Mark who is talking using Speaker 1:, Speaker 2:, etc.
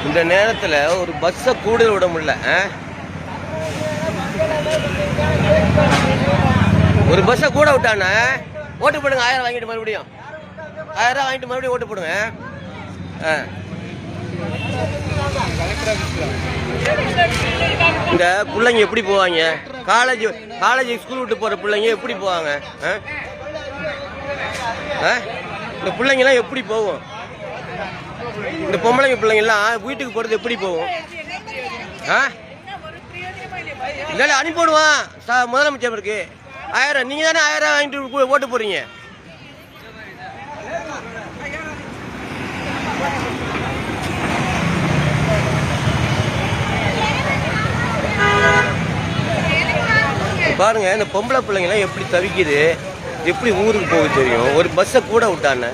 Speaker 1: இந்த நேரத்தில் ஒரு பஸ்ஸை கூட விட முடியல. ஒரு பஸ்ஸை கூட விட்டானே ஓட்டு போடுங்க. 1000 வாங்கிட்டு மறுபடியும் 1000 வாங்கிட்டு மறுபடியும் ஓட்டு போடுங்க. இந்த பிள்ளைங்க எப்படி போவாங்க? காலேஜ் ஸ்கூல் விட்டு போகிற பிள்ளைங்க எப்படி போவாங்க? இந்த பிள்ளைங்கெல்லாம் எப்படி போகும்? இந்த பொம்பளைங்க பிள்ளைங்கெல்லாம் வீட்டுக்கு போகிறது எப்படி போகும்? இல்லை அனுப்பிவிடுவான் முதலமைச்சர் இருக்கு. 1000 நீங்கள் தானே 1000 வாங்கிட்டு ஓட்டு போடுறீங்க. பாருங்க இந்த பொம்பளை பிள்ளைங்களாம் எப்படி தவிக்குது, எப்படி ஊருக்கு போக தெரியும். ஒரு பஸ்ஸை கூட விட்டானே.